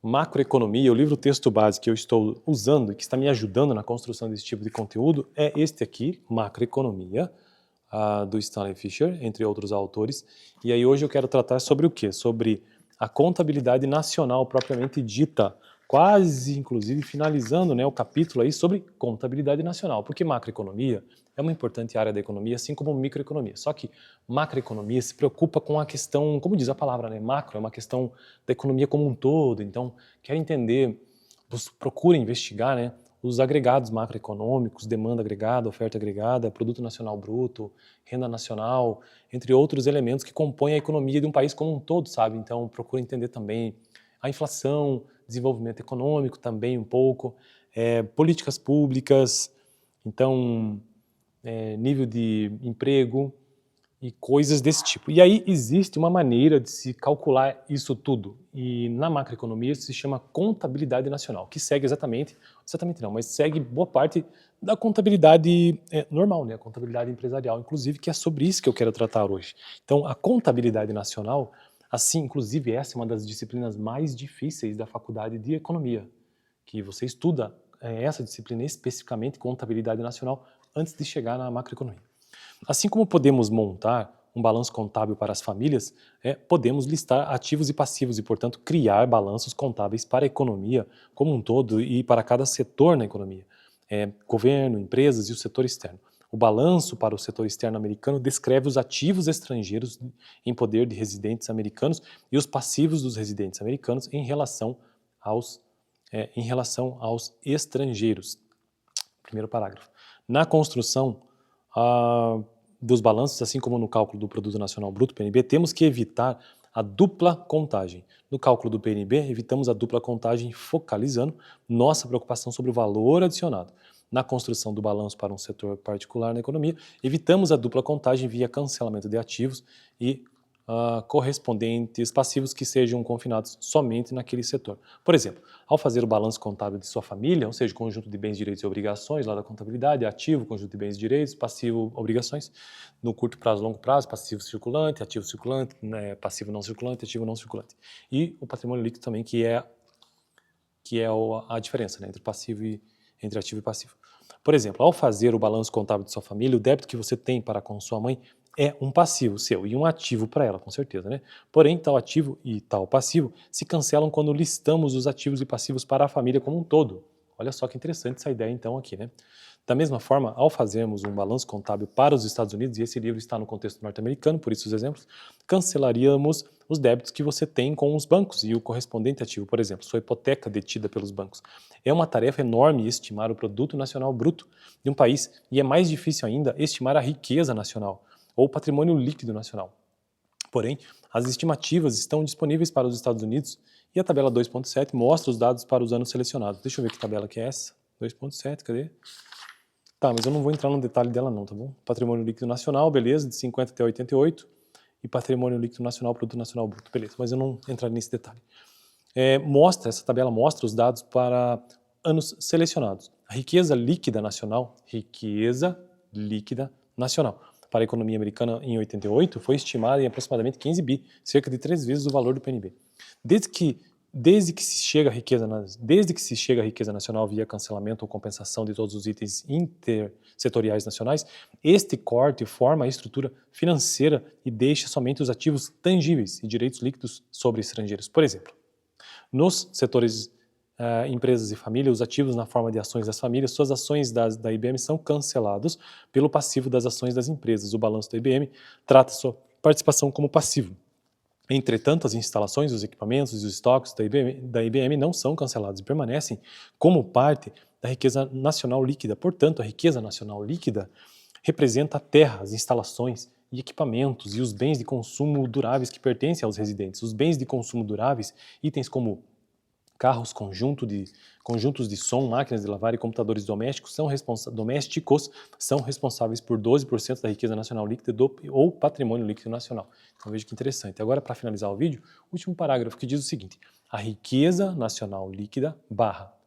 Macroeconomia, o livro-texto base que eu estou usando e que está me ajudando na construção desse tipo de conteúdo é este aqui, Macroeconomia, do Stanley Fischer, entre outros autores. E aí hoje eu quero tratar sobre o quê? Sobre a contabilidade nacional propriamente dita, quase inclusive finalizando, né, o capítulo aí sobre contabilidade nacional, porque macroeconomia é uma importante área da economia, assim como microeconomia. Só que macroeconomia se preocupa com a questão, como diz a palavra, né, macro, é uma questão da economia como um todo. Então, quer entender, procura investigar, né, os agregados macroeconômicos, demanda agregada, oferta agregada, produto nacional bruto, renda nacional, entre outros elementos que compõem a economia de um país como um todo, sabe? Então, procura entender também a inflação, desenvolvimento econômico também um pouco, políticas públicas, então, nível de emprego e coisas desse tipo. E aí existe uma maneira de se calcular isso tudo, e na macroeconomia se chama contabilidade nacional, que segue exatamente não, mas segue boa parte da contabilidade normal, né, a contabilidade empresarial, inclusive, que é sobre isso que eu quero tratar hoje. Então, a contabilidade nacional, assim, inclusive essa é uma das disciplinas mais difíceis da faculdade de economia, que você estuda essa disciplina especificamente, contabilidade nacional, antes de chegar na macroeconomia. Assim como podemos montar um balanço contábil para as famílias, podemos listar ativos e passivos e, portanto, criar balanços contábeis para a economia como um todo e para cada setor na economia, governo, empresas e o setor externo. O balanço para o setor externo americano descreve os ativos estrangeiros em poder de residentes americanos e os passivos dos residentes americanos em relação aos estrangeiros. Primeiro parágrafo. Na construção dos balanços, assim como no cálculo do Produto Nacional Bruto, PNB, temos que evitar a dupla contagem. No cálculo do PNB, evitamos a dupla contagem focalizando nossa preocupação sobre o valor adicionado. Na construção do balanço para um setor particular na economia, evitamos a dupla contagem via cancelamento de ativos e correspondentes passivos que sejam confinados somente naquele setor. Por exemplo, ao fazer o balanço contábil de sua família, ou seja, conjunto de bens, direitos e obrigações, lá da contabilidade, ativo, conjunto de bens e direitos, passivo, obrigações, no curto prazo, longo prazo, passivo circulante, ativo circulante, né, passivo não circulante, ativo não circulante. E o patrimônio líquido também, que é a diferença, né, entre ativo e passivo. Por exemplo, ao fazer o balanço contábil de sua família, o débito que você tem para com sua mãe é um passivo seu e um ativo para ela, com certeza, né? Porém, tal ativo e tal passivo se cancelam quando listamos os ativos e passivos para a família como um todo. Olha só que interessante essa ideia então aqui, né? Da mesma forma, ao fazermos um balanço contábil para os Estados Unidos, e esse livro está no contexto norte-americano, por isso os exemplos, cancelaríamos os débitos que você tem com os bancos e o correspondente ativo, por exemplo, sua hipoteca detida pelos bancos. É uma tarefa enorme estimar o produto nacional bruto de um país e é mais difícil ainda estimar a riqueza nacional ou o patrimônio líquido nacional. Porém, as estimativas estão disponíveis para os Estados Unidos e a tabela 2.7 mostra os dados para os anos selecionados. Deixa eu ver que tabela que é essa. 2.7, cadê? Tá, mas eu não vou entrar no detalhe dela não, tá bom? Patrimônio líquido nacional, beleza, de 50 até 88. E patrimônio líquido nacional, produto nacional bruto, beleza. Mas eu não entrarei nesse detalhe. Essa tabela mostra os dados para anos selecionados. A riqueza líquida nacional, para a economia americana em 88 foi estimada em aproximadamente 15 bi, cerca de 3 vezes o valor do PNB. Desde que se chega à riqueza nacional via cancelamento ou compensação de todos os itens intersetoriais nacionais, este corte forma a estrutura financeira e deixa somente os ativos tangíveis e direitos líquidos sobre estrangeiros. Por exemplo, nos setores empresas e família, os ativos na forma de ações das famílias, suas ações da IBM são cancelados pelo passivo das ações das empresas. O balanço da IBM trata sua participação como passivo. Entretanto, as instalações, os equipamentos e os estoques da IBM não são cancelados e permanecem como parte da riqueza nacional líquida. Portanto, a riqueza nacional líquida representa a terra, as instalações e equipamentos e os bens de consumo duráveis que pertencem aos residentes. Os bens de consumo duráveis, itens como carros, conjuntos de som, máquinas de lavar e computadores domésticos são responsáveis por 12% da riqueza nacional líquida ou patrimônio líquido nacional. Então veja que interessante. Agora, para finalizar o vídeo, último parágrafo que diz o seguinte: a riqueza nacional líquida /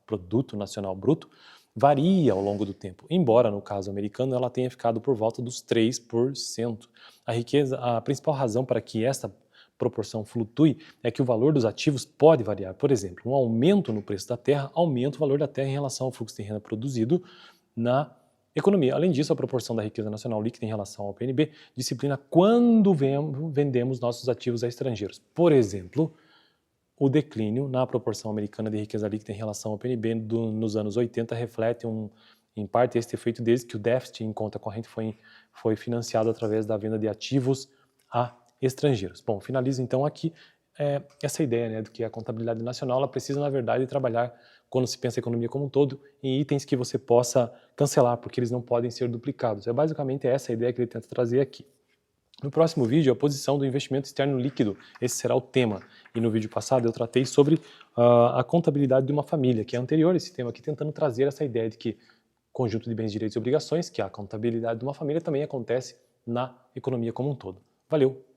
produto nacional bruto varia ao longo do tempo, embora no caso americano ela tenha ficado por volta dos 3%. A principal razão para que esta proporção flutue é que o valor dos ativos pode variar. Por exemplo, um aumento no preço da terra aumenta o valor da terra em relação ao fluxo de renda produzido na economia. Além disso, a proporção da riqueza nacional líquida em relação ao PNB disciplina quando vendemos nossos ativos a estrangeiros. Por exemplo, o declínio na proporção americana de riqueza líquida em relação ao PNB nos anos 80 reflete, em parte, este efeito desde que o déficit em conta corrente foi financiado através da venda de ativos a estrangeiros. Bom, finalizo então aqui essa ideia, né, de que a contabilidade nacional ela precisa, na verdade, trabalhar, quando se pensa a economia como um todo, em itens que você possa cancelar, porque eles não podem ser duplicados. É basicamente essa a ideia que ele tenta trazer aqui. No próximo vídeo, a posição do investimento externo líquido, esse será o tema. E no vídeo passado eu tratei sobre a contabilidade de uma família, que é anterior a esse tema aqui, tentando trazer essa ideia de que conjunto de bens, direitos e obrigações, que é a contabilidade de uma família, também acontece na economia como um todo. Valeu!